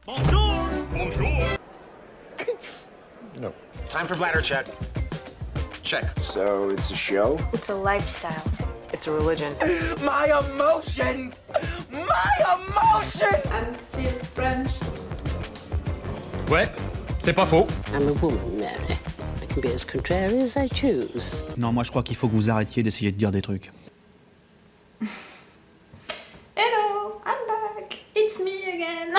Bonjour! Bonjour! No. Time for bladder check. Check. So it's a show? It's a lifestyle. It's a religion. My emotions! My emotions! I'm still French. Ouais, c'est pas faux. I'm a woman, Mary. I can be as contrary as I choose. Non, moi je crois qu'il faut que vous arrêtiez d'essayer de dire des trucs. Hello, I'm back. It's me again.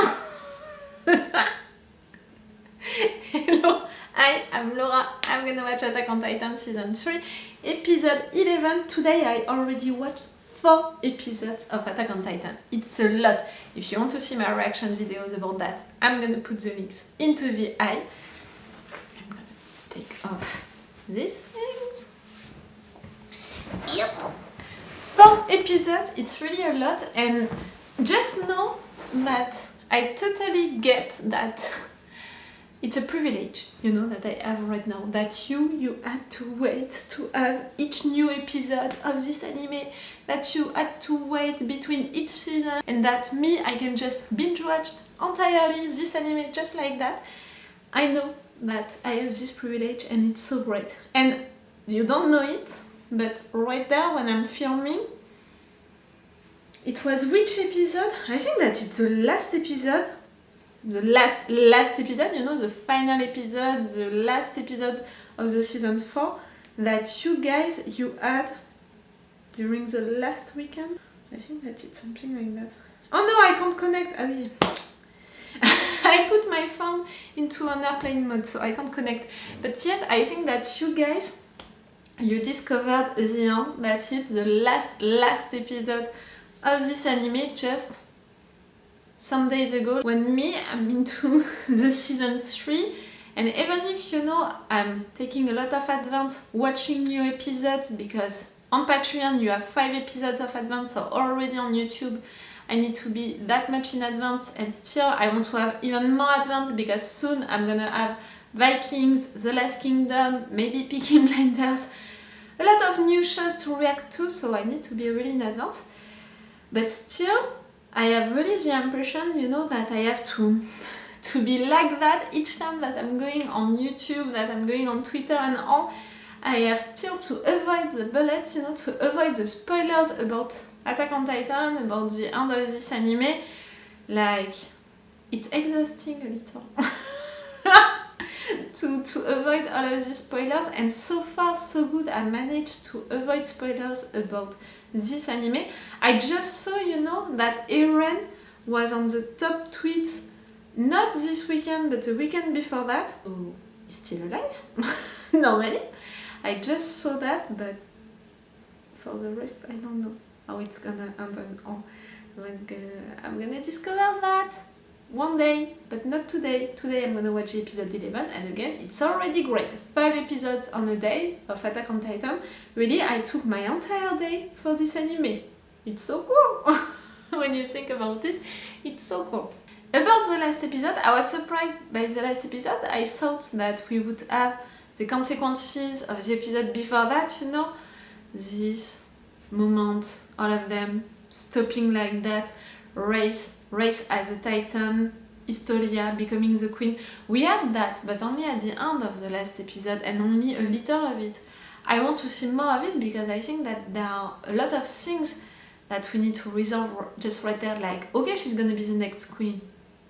Hello, hi, I'm Laura. I'm gonna watch Attack on Titan Season 3, Episode 11. Today I already watched 4 episodes of Attack on Titan. It's a lot. If you want to see my reaction videos about that, I'm gonna put the links into the eye. I'm gonna take off these things. Yep. 4 episodes, it's really a lot, and just know that I totally get that it's a privilege, you know, that I have right now, that you had to wait to have each new episode of this anime, that you had to wait between each season, and that me, I can just binge watch entirely this anime just like that. I know that I have this privilege and it's so great. And you don't know it, but right there when I'm filming, it was which episode? I think that it's the last episode. The last episode, you know, the final episode, the last episode of the season 4 that you guys, you had during the last weekend. I think that it's something like that. Oh no, I can't connect. Ah oui. I put my phone into an airplane mode, so I can't connect. But yes, I think that you guys, you discovered the end, that it's the last episode of this anime just some days ago, when me, I'm into the season 3, and even if, you know, I'm taking a lot of advance watching new episodes, because on Patreon you have 5 episodes of advance, so already on YouTube I need to be that much in advance, and still I want to have even more advance, because soon I'm gonna have Vikings, The Last Kingdom, maybe Peaky Blinders, a lot of new shows to react to, so I need to be really in advance. But still, I have really the impression, you know, that I have to be like that each time that I'm going on YouTube, that I'm going on Twitter and all. I have still to avoid the bullets, you know, to avoid the spoilers about Attack on Titan, about the end of this anime. Like, it's exhausting a little to avoid all of these spoilers, and so far so good. I managed to avoid spoilers about this anime. I just saw, you know, that Eren was on the top tweets, not this weekend, but the weekend before that. So he's still alive, normally. I just saw that, but for the rest, I don't know how it's gonna end and all. I'm gonna discover that one day, but not today. Today I'm gonna watch episode 11, and again, it's already great. 5 episodes on a day of Attack on Titan. Really, I took my entire day for this anime. It's so cool! When you think about it, it's so cool. About the last episode, I was surprised by the last episode. I thought that we would have the consequences of the episode before that, you know, this moment, all of them stopping like that, Reiss as a Titan, Historia becoming the queen. We had that, but only at the end of the last episode, and only a little of it. I want to see more of it, because I think that there are a lot of things that we need to resolve just right there, like, okay, she's gonna be the next queen,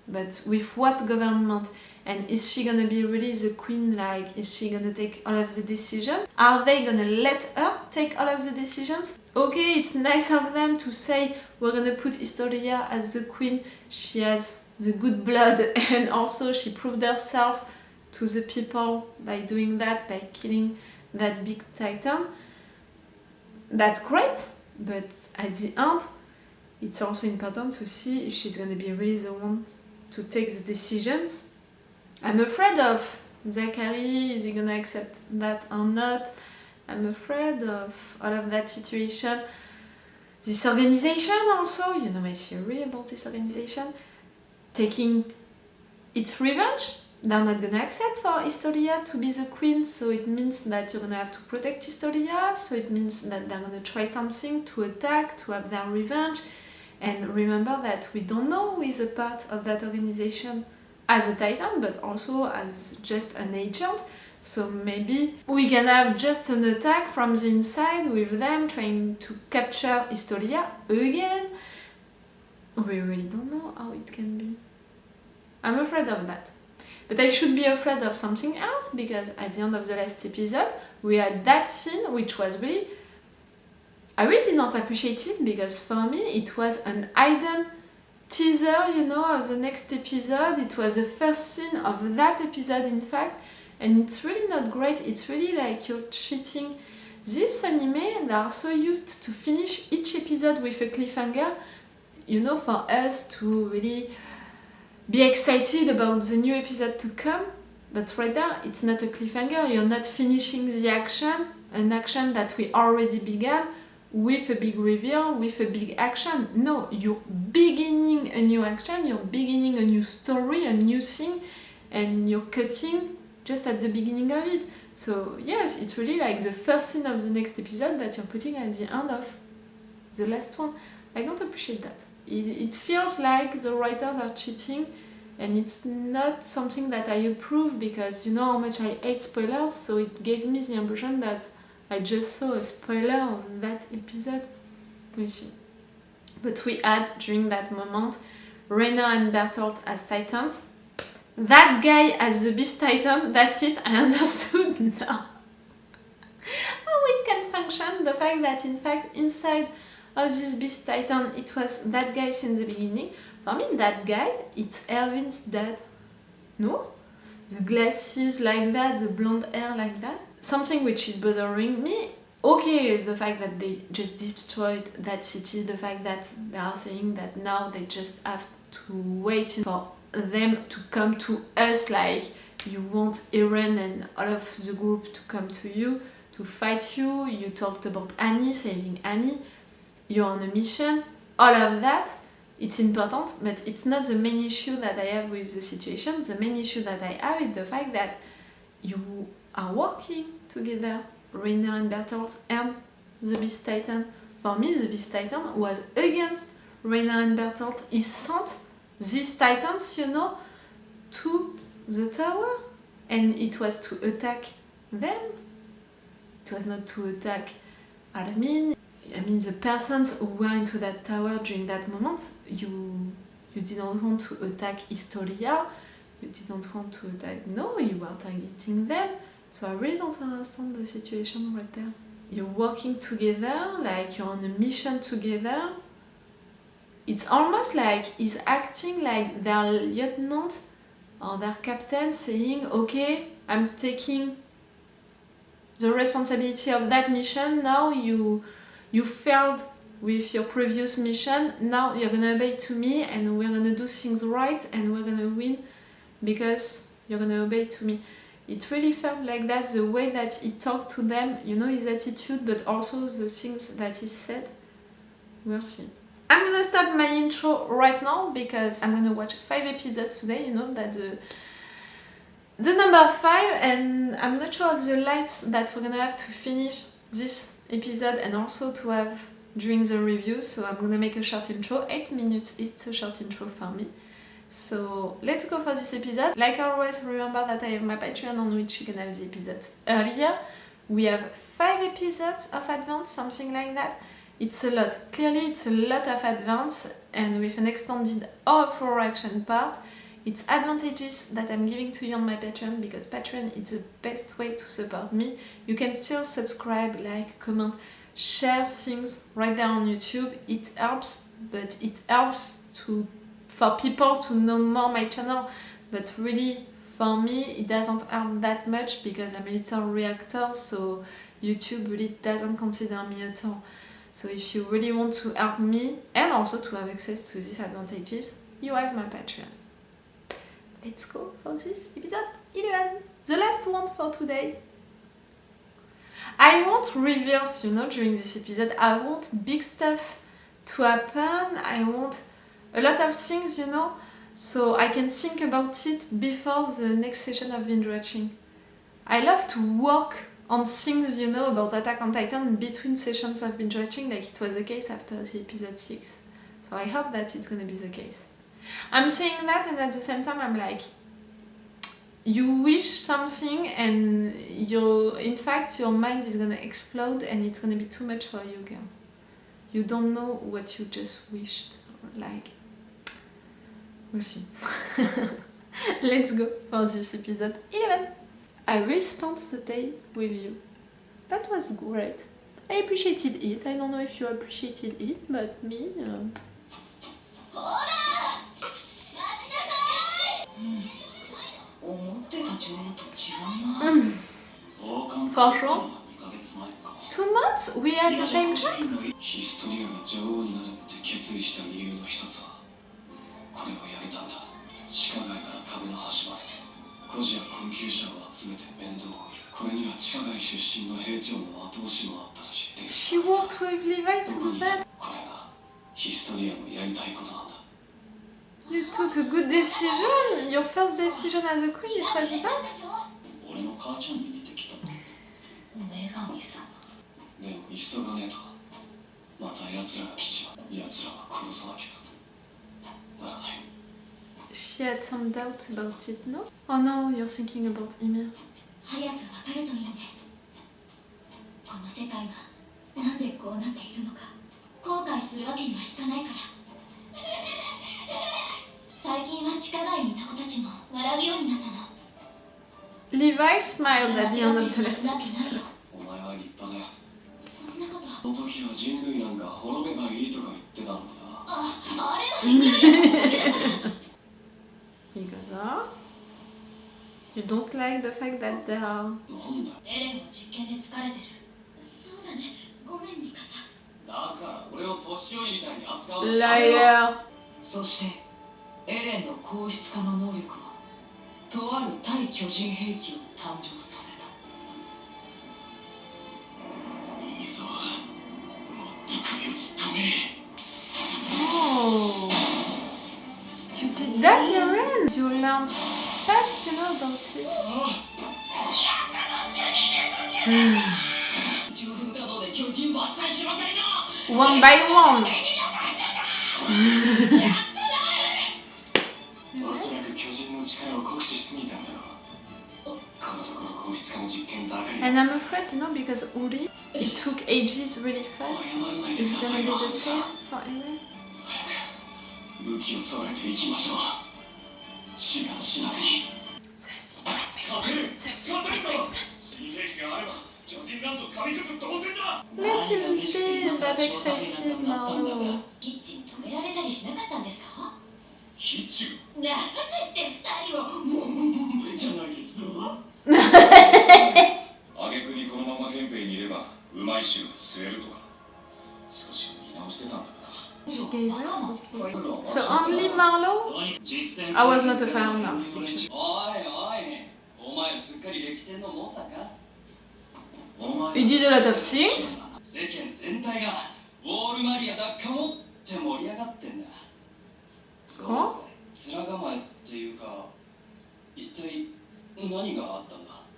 but with what government? And is she gonna be really the queen? Like, is she gonna take all of the decisions? Are they gonna let her take all of the decisions? Okay, it's nice of them to say, we're gonna put Historia as the queen. She has the good blood, and also she proved herself to the people by doing that, by killing that big titan. That's great, but at the end, it's also important to see if she's gonna be really the one to take the decisions. I'm afraid of Zachary. Is he gonna accept that or not? I'm afraid of all of that situation. This organization also, you know my theory about this organization, taking its revenge. They're not gonna accept for Historia to be the queen, so it means that you're gonna have to protect Historia, so it means that they're gonna try something to attack, to have their revenge. And remember that we don't know who is a part of that organization as a Titan, but also as just an agent. So maybe we can have just an attack from the inside with them trying to capture Historia again. We really don't know how it can be. I'm afraid of that. But I should be afraid of something else, because at the end of the last episode we had that scene which was really... I really did not appreciate it, because for me it was an hidden teaser, you know, of the next episode. It was the first scene of that episode, in fact, and it's really not great. It's really like you're cheating. This anime, they are so used to finish each episode with a cliffhanger, you know, for us to really be excited about the new episode to come. But right there, it's not a cliffhanger. You're not finishing the action, an action that we already began, with a big reveal, with a big action. No, you're beginning a new action, you're beginning a new story, a new thing, and you're cutting just at the beginning of it. So yes, it's really like the first scene of the next episode that you're putting at the end of the last one. I don't appreciate that. It feels like the writers are cheating, and it's not something that I approve, because you know how much I hate spoilers, so it gave me the impression that I just saw a spoiler of that episode. We'll see. But we had, during that moment, Rainer and Bertolt as Titans. That guy as the Beast Titan, that's it, I understood now. How it can function, the fact that in fact inside of this Beast Titan it was that guy since the beginning. For me, that guy, it's Erwin's dad. No? The glasses like that, the blonde hair like that. Something which is bothering me. Okay, the fact that they just destroyed that city, the fact that they are saying that now they just have to wait for them to come to us, like you want Eren and all of the group to come to you, to fight you. You talked about Annie, saving Annie, you're on a mission, all of that, it's important, but it's not the main issue that I have with the situation. The main issue that I have is the fact that you are working together, Rainer and Bertolt and the Beast Titan. For me, the Beast Titan was against Rainer and Bertolt. He sent these Titans, you know, to the tower, and it was to attack them. It was not to attack Armin. I mean, the persons who were into that tower during that moment, you didn't want to attack Historia, you didn't want to attack... No, you were targeting them. So I really don't understand the situation right there. You're working together, like you're on a mission together. It's almost like he's acting like their lieutenant or their captain, saying, okay, I'm taking the responsibility of that mission. Now you failed with your previous mission. Now you're gonna obey to me, and we're gonna do things right, and we're gonna win because you're gonna obey to me. It really felt like that, the way that he talked to them, you know, his attitude, but also the things that he said. We'll see. I'm gonna stop my intro right now because I'm gonna watch 5 episodes today, you know, that's the number 5, and I'm not sure of the lights that we're gonna have to finish this episode and also to have during the review, so I'm gonna make a short intro. 8 minutes is a short intro for me. So let's go for this episode. Like always, remember that I have my Patreon on which you can have the episodes earlier. We have 5 episodes of advance, something like that. It's a lot. Clearly it's a lot of advance, and with an extended or for action part. It's advantages that I'm giving to you on my Patreon, because Patreon is the best way to support me. You can still subscribe, like, comment, share things right there on YouTube. It helps, but it helps for people to know more my channel. But really, for me, it doesn't help that much because I'm a little reactor, so YouTube really doesn't consider me at all. So if you really want to help me and also to have access to these advantages, you have my Patreon. Let's go for this episode 11, the last one for today. I want reveals, you know, during this episode. I want big stuff to happen. I want a lot of things, you know, so I can think about it before the next session of binge watching. I love to work on things, you know, about Attack on Titan between sessions of binge watching, like it was the case after the episode 6. So I hope that it's gonna be the case. I'm saying that, and at the same time I'm like, you wish something and in fact your mind is gonna explode and it's gonna be too much for you, girl. You don't know what you just wished, like, we'll see. Let's go for this episode 11. I really spent the day with you. That was great. I appreciated it. I don't know if you appreciated it, but me... For sure. 2 months? We had the time check? She worked with Levi to do that? You took a good decision? Your first decision as a queen, it was that? She had some doubts about it, no? Oh no, you're thinking about Ymir. Levi smiled at the end of the last episode. He goes, oh? You don't like the fact that they are... Liar! そしてエレンの硬質化の能力はとある対巨人兵器を誕生させた。いいぞ、もっと首を突っ込め。 Oh! You did that, Eren? You learned fast, you know, about it. One by one. And I'm afraid, you know, because Uri, it took ages really fast. It's gonna be the same for Eren. Let him be that excited, Marlo. 挙句にこのまま憲兵にいればうまい汁が吸えるとか少し見直してたんだから。 She gave her? Okay. So only Marlo? I was not a fan of fiction. He did a lot of things. Huh?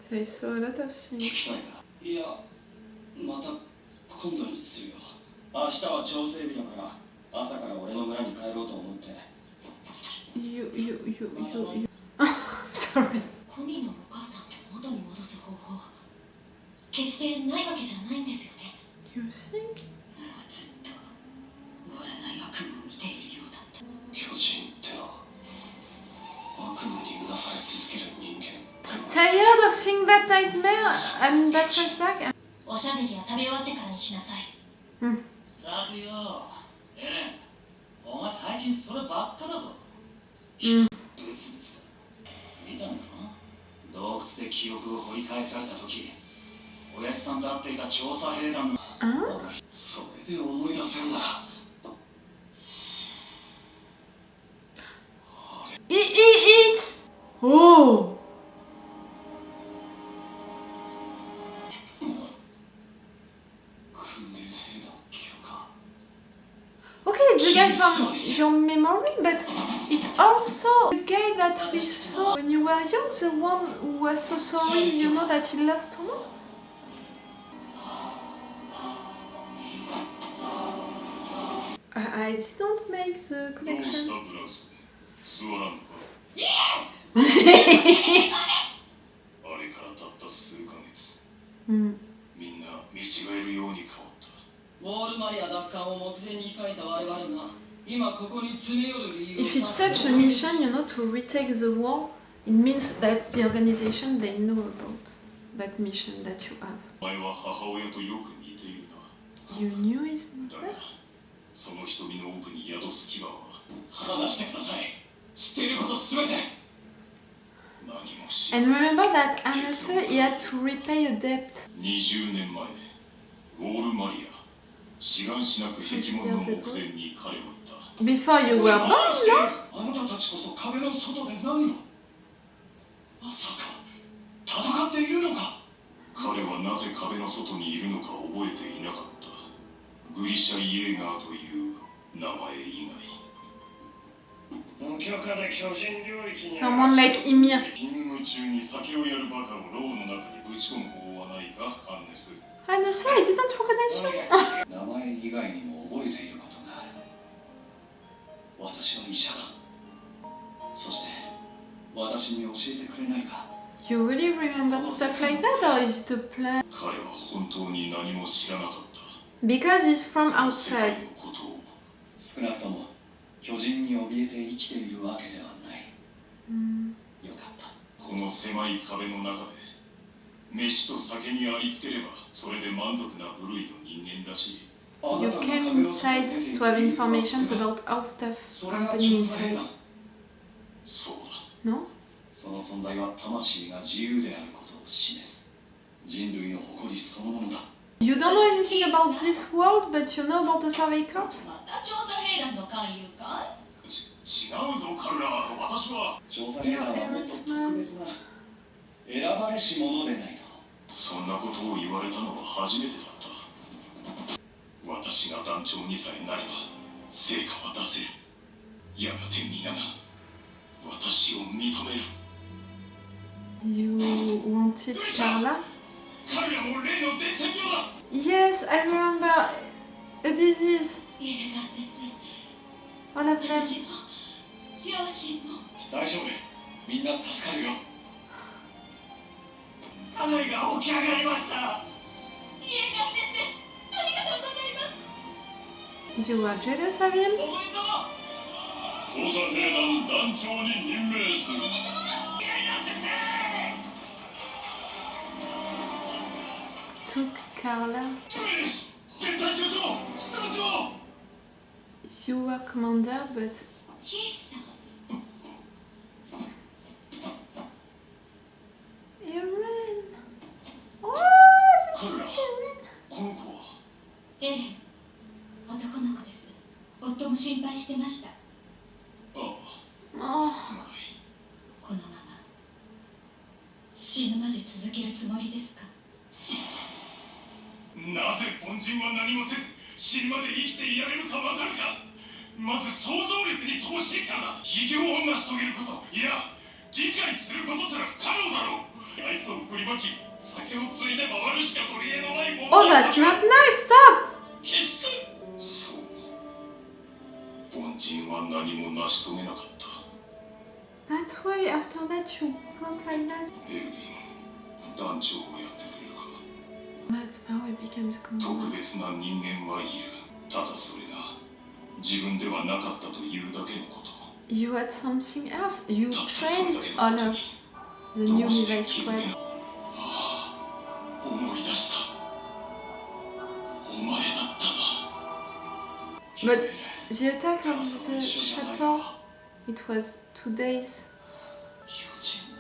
So he saw a lot of things. 明日は調整日だから朝から俺の村に帰ろうと思って。 You. I'm sorry. コミのお母さんを元に戻す方法決してないわけじゃないんですよね。 You think? ずっと終わらない悪夢を見ているようだった。巨人ってのは悪夢にうなされ続ける人間。 Tired of seeing that nightmare? I mean that flashback? おしゃべりは食べ終わってからにしなさい。ザクよ、エレン、お前最近そればっかだぞ。ブツブツだ。見たんだろ？洞窟で記憶を掘り返された時、おやじさんと会っていた調査兵団の。それで思い出せんなら。It's... Oh! Okay, it's the guy from your memory, but it's also the guy that we saw when you were young, the one who was so sorry, you know, that he lost someone? I didn't make the どうし connection. たブラウス座らんのかあれからたった数ヶ月、みんな見違えるように変わった。ウォールマリア奪還を目前に控えた我々が今ここに詰め寄る理由を If it's such a mission, to retake the war, it means that the organization, they know about that mission that you have. お前は母親とよく似ているな。 You knew his だ mother? がその瞳の奥に宿す牙は話してください。知っていることすべて。何も知 And らない。 remember that Anasur, he had to repay a debt. 20年前、ウォールマリア、志願しなく壁門の目前に彼をいた。 Before you were born, no? あなたたちこそ壁の外で何をまさか戦っているのか。彼はなぜ壁の外にいるのか覚えていなかった。グリシャ・イエーガーという名前以外。無許可で巨人領域に Someone like Ymir. 勤務中に酒をやるバカを牢の中にぶち込む方法はないか、アンネス。 Anasur, he didn't recognize you. 名前以外にも覚えていることがある。私は医者だ。そして私に教えてくれないか。 You really remembered stuff like that, or is it a plan? 彼は本当に何も知らなかった。 Because he's from 世界 outside. のことを。少なくとも巨人に怯えて生きているわけではない。よかった。この狭い壁の中で飯と酒にありつければそれで満足な部類の人間らしい。 You came inside to have information about our stuff happening inside. そうだ。 No? その存在は魂が自由であることを示す。人類の誇りそのものだ。 You don't know anything about this world, but you know about the Survey Corps? また調査兵団の勧誘か違うぞカルラ、私は。調査兵団はもっと特別な選ばれし者でないと。そんなことを言われたのは初めてだった。私が団長にさえなれば成果は出せる。やがて皆が私を認める。 You wanted Carla? 彼らも例の伝染病だ。 Yes, I remember a disease. イエレガー先生 What happened? 私も両親も大丈夫。みんな助かるよ。雨が起き上がりました。イエレガー先生ありがとうございます。 You were jealous of him? おめでとう。調査兵団団長に任命する。イエレガー先生。 Took Carla. 絶対しましょう団長。 You were commander, but イエスさん Eren. Oh, カルラ、 Eren. この子は。エレン男の子です。夫も心配してました。ああ、 Oh, すまない。このまま死ぬまで続けるつもりですか。なぜ凡人は何もせず死ぬまで生きていられるかわかるか。まず想像力に乏しいからだ。偉業を成し遂げること、いや理解することすら不可能だろう。愛想を振りまき酒をついで回るしか取り柄のないもの oh, that's not nice. Stop. 決してそう凡人は何も成し遂げなかった。 That's why after that you went like that. エルヴィン、団長をやってくれるか。 That's how he becomes 特 commander. 別な人間はいる。ただそれが自分ではなかったというだけのこと。 You had something else. You たったそれ trained だけの all こと of に the ど new うして Levi 気づけ squad. な。ああ、思い出した。お前だったな。 But the attack of the Shepherd, it was 2 days. 巨人。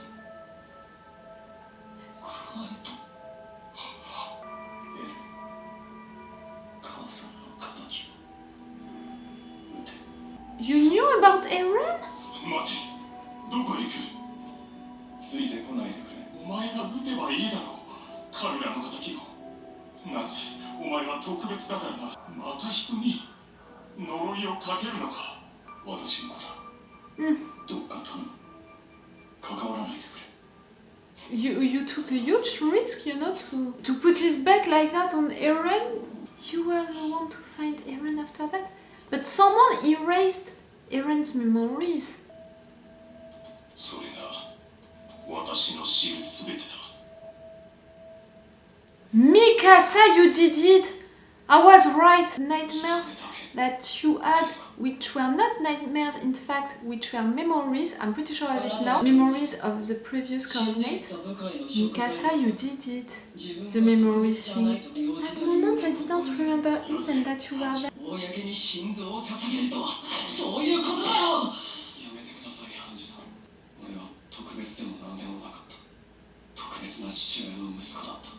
クワント。母さんの敵を撃て。 You knew about Eren? 待て、どこへ行く。ついてこないでくれ。お前が撃てばいいだろう。彼らの敵を。なぜお前は特別だからな。また人に呪いをかけるのか。私の子だ。どうか頼む。関わらないでくれ。 You took a huge risk, to put his bet like that on Eren. You were the one to find Eren after that. But someone erased Eren's memories. それが私の知るすべてだ。 Mikasa, you did it! I was right. Nightmares that you had, which were not nightmares, in fact, which were memories. I'm pretty sure I have it now. Memories of the previous coordinate. Mikasa, you did it. The memory thing. At the moment, I didn't remember it and that you were there. 公に心臓を捧げるとはそういうことだろう。やめてください、ハンジさん。俺は特別でも何でもなかった。特別な父親の息子だった。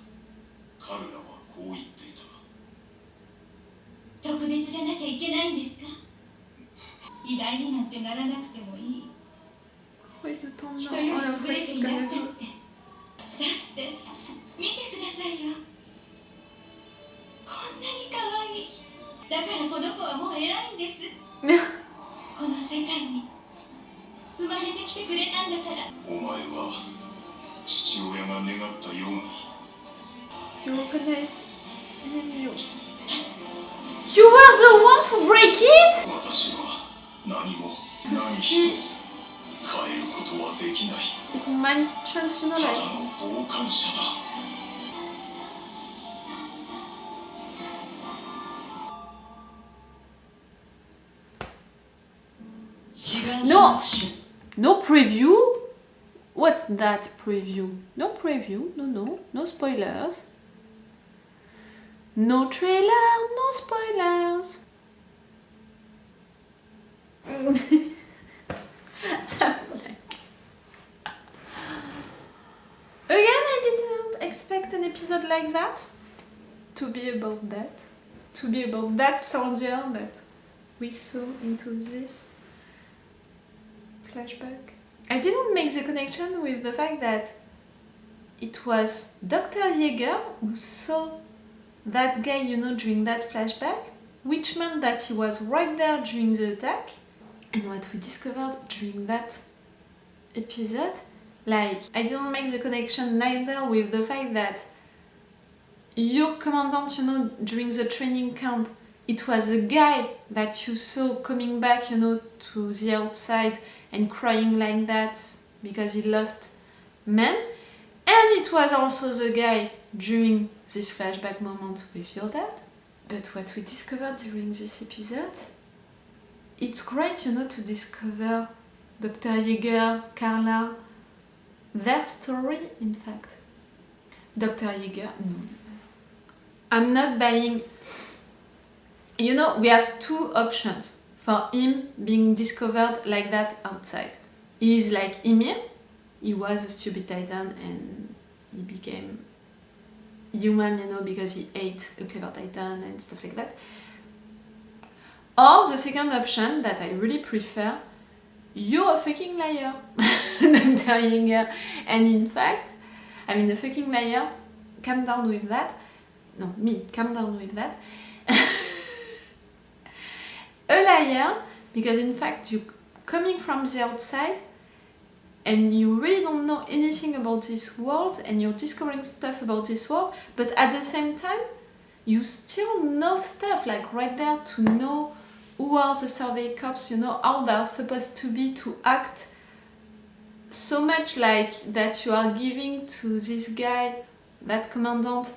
彼らはこう言っていた。特別じゃなきゃいけないんですか？偉大になんてならなくてもいい。人より優れていなくたって。だって見てくださいよ。こんなに可愛い。だからこの子はもう偉いんです。この世界に生まれてきてくれたんだから。お前は父親が願ったように。You recognize him, You were the one to break it? 私は何も何一つ変えることはできない。His mind's transfusional. ただの傍観者だ。No preview? What's that preview? No preview, no spoilers. No trailer, no spoilers. Again, I didn't expect an episode like that. To be about that. To be about that soldier that we saw into this flashback. I didn't make the connection with the fact that it was Dr. Jaeger who saw that guy, during that flashback, which meant that he was right there during the attack. And what we discovered during that episode, I didn't make the connection neither with the fact that your commandant, during the training camp, it was a guy that you saw coming back, to the outside and crying like that because he lost men. And it was also the guy during this flashback moment with your dad. But what we discovered during this episode, it's great, to discover Dr. Jaeger, Carla, their story, in fact. Dr. Jaeger, no. I'm not buying... we have two options for him being discovered like that outside. He's like Ymir. He was a stupid titan and he became human, because he ate a clever titan and stuff like that. Or the second option that I really prefer, you're a fucking liar, Dr. Jaeger. And in fact, a fucking liar, calm down with that. No, calm down with that. A liar, because in fact you're coming from the outside and you really don't know anything about this world and you're discovering stuff about this world, but at the same time you still know stuff, right there to know who are the survey cops, how they're supposed to be, to act so much like that you are giving to this guy, that commandant,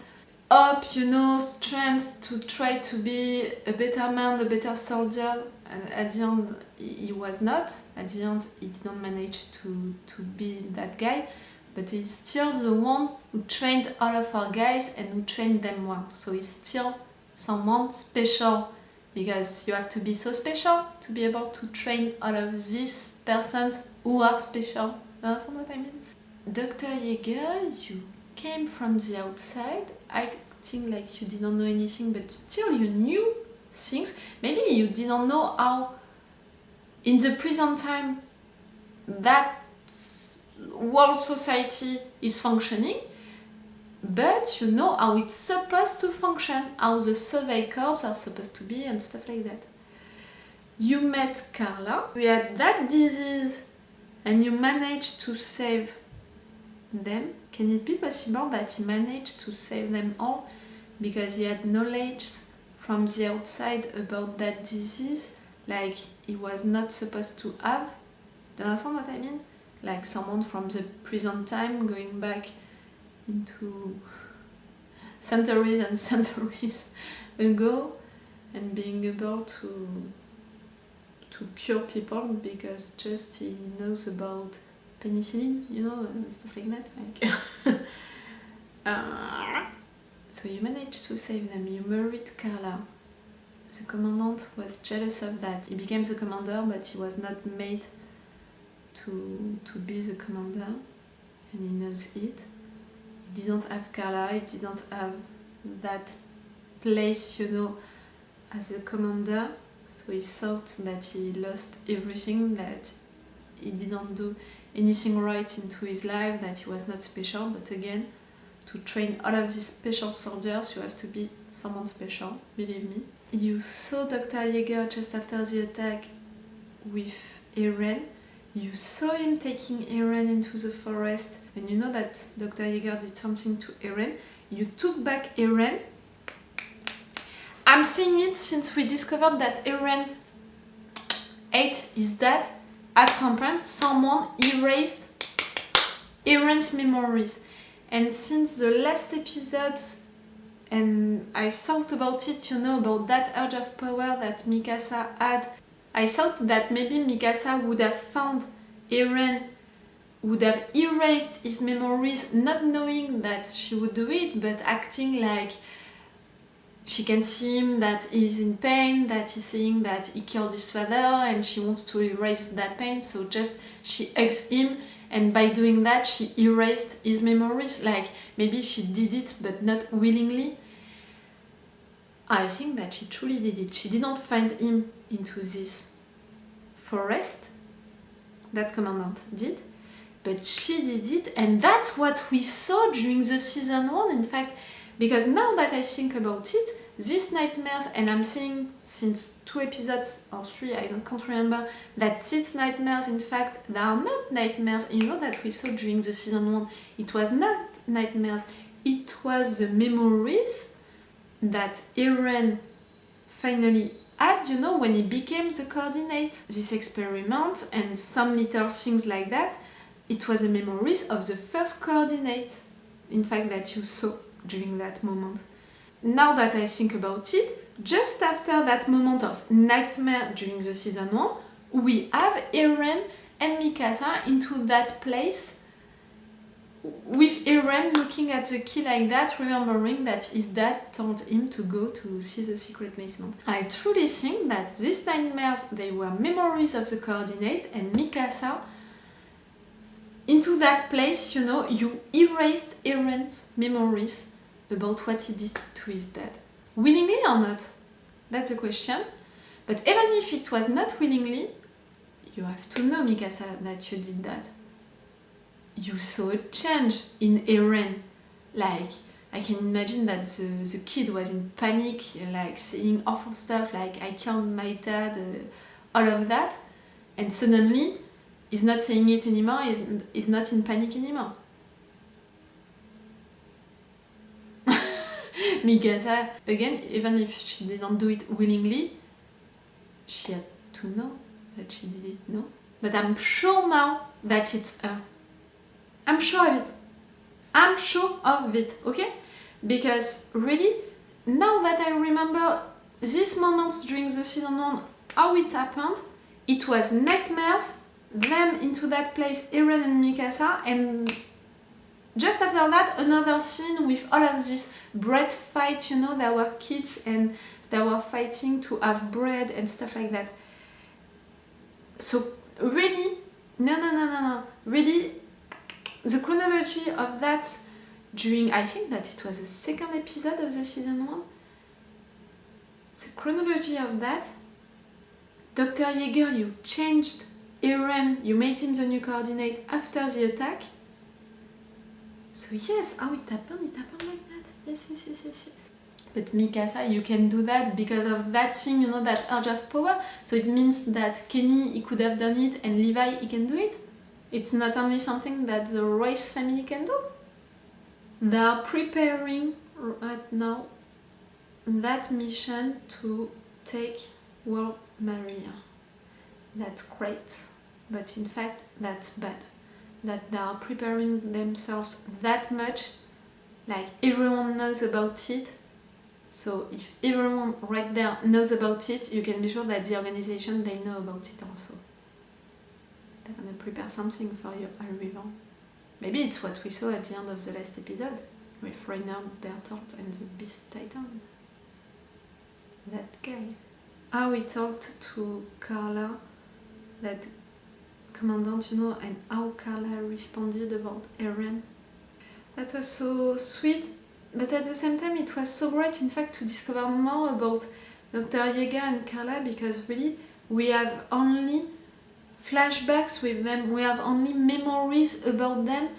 up, strength to try to be a better man, a better soldier. And at the end, he was not. At the end, he didn't manage to be that guy. But he's still the one who trained all of our guys and who trained them well. So he's still someone special. Because you have to be so special to be able to train all of these persons who are special. You understand what I mean? Dr. Jaeger, you came from the outside, acting like you didn't know anything, but still you knew things. Maybe you didn't know how, in the present time, that world society is functioning, but you know how it's supposed to function, how the survey corps are supposed to be and stuff like that. You met Carla, you had that disease, and you managed to save them. Can it be possible that he managed to save them all because he had knowledge from the outside about that disease, like he was not supposed to have. Do you understand what I mean? Like someone from the present time going back into centuries and centuries ago and being able to cure people because just he knows about penicillin, you know, stuff like that. Like so you managed to save them, you married Carla. The commandant was jealous of that. He became the commander, but he was not made to be the commander, and he knows it. He didn't have Carla, he didn't have that place, you know, as a commander, so he thought that he lost everything, that he didn't do anything right into his life, that he was not special. But again, to train all of these special soldiers, you have to be someone special, believe me. You saw Dr. Jaeger just after the attack with Eren. You saw him taking Eren into the forest, and you know that Dr. Jaeger did something to Eren. You took back Eren. I'm saying it since we discovered that Eren ate his dad. At some point, someone erased Eren's memories. And since the last episode, and I thought about it, you know, about that urge of power that Mikasa had, I thought that maybe Mikasa would have found Eren, would have erased his memories, not knowing that she would do it, but acting like she can see him, that he's in pain, that he's saying that he killed his father and she wants to erase that pain, so just she hugs him, and by doing that she erased his memories. Like maybe she did it but not willingly. I think that she truly did it. She didn't find him into this forest, that commandant did, but she did it, and that's what we saw during the season 1, in fact, because now that I think about it, these nightmares, and I'm saying since 2 episodes or 3, I can't remember, that these nightmares, in fact, they are not nightmares. You know that we saw during the season 1, it was not nightmares, it was the memories that Eren finally had, you know, when he became the coordinate. This experiment and some little things like that, it was the memories of the first coordinate, in fact, that you saw during that moment. Now that I think about it, just after that moment of nightmare during the season 1, we have Eren and Mikasa into that place with Eren looking at the key like that, remembering that his dad told him to go to see the secret basement. I truly think that these nightmares, they were memories of the coordinate, and Mikasa, into that place, you know, you erased Eren's memories about what he did to his dad. Willingly or not? That's the question. But even if it was not willingly, you have to know, Mikasa, that you did that. You saw a change in Eren. Like, I can imagine that the kid was in panic, like saying awful stuff like, I killed my dad, all of that. And suddenly, he's not saying it anymore, he's not in panic anymore. Mikasa, again, even if she didn't do it willingly, she had to know that she did it, no? But I'm sure now that it's her. I'm sure of it. I'm sure of it, okay? Because really, now that I remember these moments during the season 1, how it happened, it was nightmares, them into that place, Eren and Mikasa, and just after that, another scene with all of this bread fight, you know, there were kids and they were fighting to have bread and stuff like that. So really, no, really, the chronology of that during, I think that it was the second episode of the season 1, the chronology of that, Dr. Jaeger, you changed Eren, you made him the new coordinate after the attack. So yes, how it happened like that. Yes. But Mikasa, you can do that because of that thing, you know, that urge of power. So it means that Kenny, he could have done it, and Levi, he can do it. It's not only something that the Reiss family can do. They are preparing right now that mission to take world barrier. That's great, but in fact that's bad. That they are preparing themselves that much, like everyone knows about it. So if everyone right there knows about it, you can be sure that the organization, they know about it also. They're gonna prepare something for your arrival. Maybe it's what we saw at the end of the last episode with Rainer, Bertolt and the Beast Titan. That guy. How he talked to Carla, that commandant, you know, and how Carla responded about Eren. That was so sweet, but at the same time it was so great, in fact, to discover more about Dr. Jaeger and Carla, because really we have only flashbacks with them, we have only memories about them.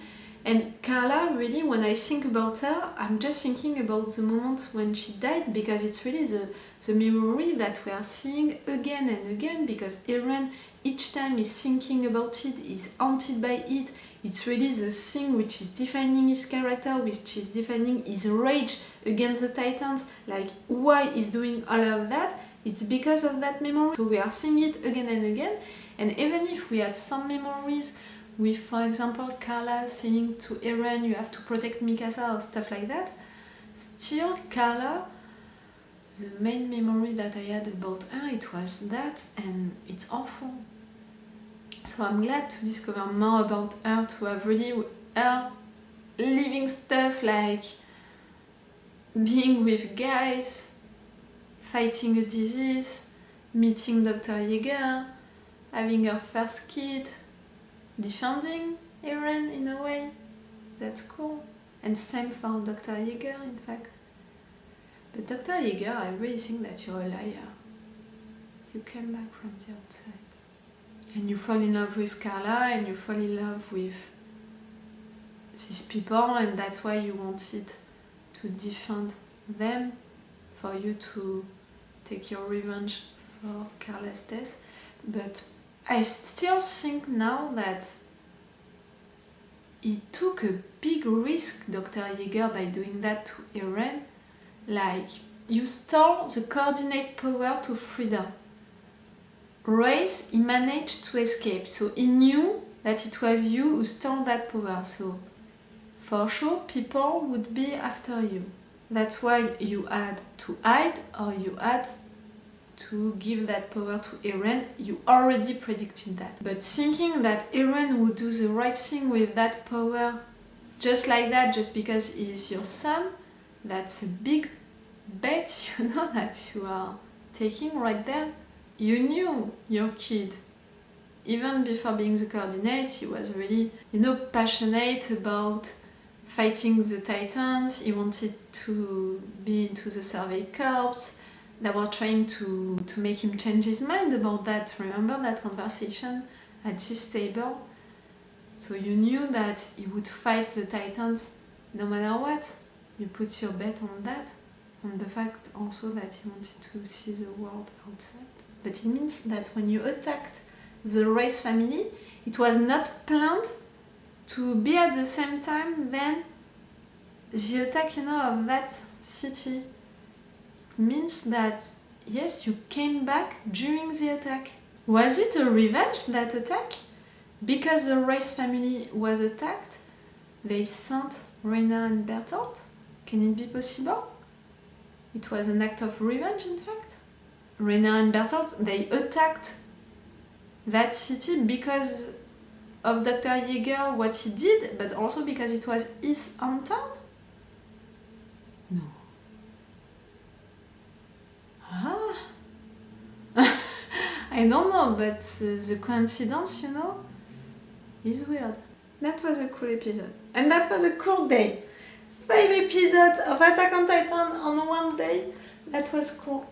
And Carla, really, when I think about her, I'm just thinking about the moment when she died, because it's really the memory that we are seeing again and again, because Eren, each time he's thinking about it, is haunted by it. It's really the thing which is defining his character, which is defining his rage against the Titans. Like, why he's doing all of that? It's because of that memory. So we are seeing it again and again. And even if we had some memories with, for example, Carla saying to Eren, you have to protect Mikasa or stuff like that, still Carla, the main memory that I had about her, it was that, and it's awful. So I'm glad to discover more about her, to have really her living stuff, like being with guys, fighting a disease, meeting Dr. Jaeger, having her first kid, defending Eren in a way. That's cool. And same for Dr. Jaeger, in fact. But Dr. Jaeger, I really think that you're a liar. You came back from the outside. And you fall in love with Carla, and you fall in love with these people, and that's why you wanted to defend them, for you to take your revenge for Carla's death. But I still think now that he took a big risk, Dr. Jaeger, by doing that to Eren. Like, you stole the coordinate power to freedom. Reiss, he managed to escape, so he knew that it was you who stole that power, so for sure people would be after you. That's why you had to hide, or you had to give that power to Eren. You already predicted that. But thinking that Eren would do the right thing with that power just like that, just because he is your son, that's a big bet, you know, that you are taking right there. You knew your kid. Even before being the coordinate, he was really, you know, passionate about fighting the Titans. He wanted to be into the Survey Corps. They were trying to make him change his mind about that. Remember that conversation at this table? So you knew that he would fight the Titans no matter what. You put your bet on that, on the fact also that he wanted to see the world outside. But it means that when you attacked the Reiss family, it was not planned to be at the same time then the attack, you know, of that city. It means that, yes, you came back during the attack. Was it a revenge, that attack? Because the Reiss family was attacked, they sent Rainer and Bertolt? Can it be possible? It was an act of revenge, in fact. Rainer and Bertolt, they attacked that city because of Dr. Jaeger, what he did, but also because it was his hometown? No. Ah. I don't know, but the coincidence, you know, is weird. That was a cool episode. And that was a cool day. 5 episodes of Attack on Titan on one day. That was cool.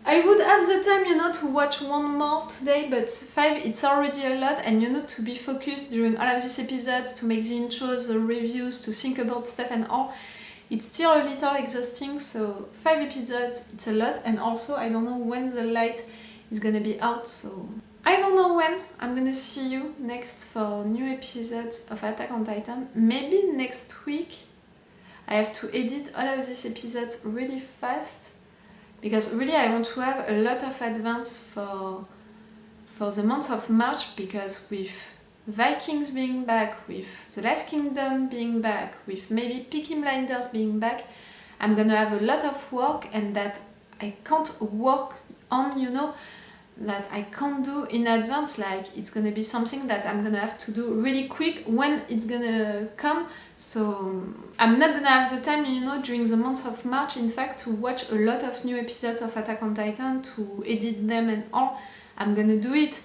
I would have the time, you know, to watch one more today, but 5, it's already a lot, and you know, to be focused during all of these episodes, to make the intros, the reviews, to think about stuff and all, it's still a little exhausting, so 5 episodes, it's a lot, and also I don't know when the light is gonna be out, so I don't know when. I'm gonna see you next for new episodes of Attack on Titan. Maybe next week. I have to edit all of these episodes really fast, because really I want to have a lot of advance for the month of March, because with Vikings being back, with The Last Kingdom being back, with maybe Peaky Blinders being back, I'm gonna have a lot of work, and that I can't work on, you know, that I can't do in advance. Like, it's gonna be something that I'm gonna have to do really quick when it's gonna come. So I'm not gonna have the time, you know, during the month of March, in fact, to watch a lot of new episodes of Attack on Titan, to edit them and all. I'm gonna do it,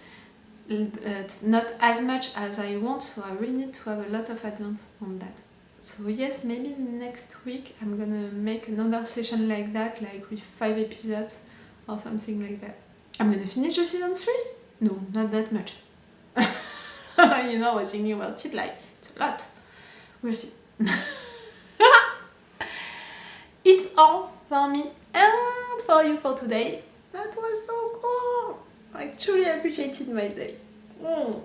not as much as I want, so I really need to have a lot of advance on that. So yes, maybe next week I'm gonna make another session like that, like with 5 episodes or something like that. I'm gonna finish the season 3? No, not that much. You know, I was thinking about it, like, it's a lot. We'll see. It's all for me and for you for today. That was so cool. I truly appreciated my day. I'm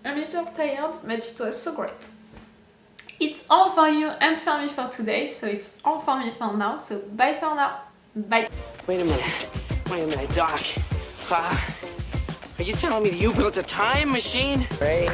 a little tired, but it was so great. It's all for you and for me for today, so it's all for me for now. So bye for now. Bye. Wait a minute, Doc. Are you telling me that you built a time machine? Great.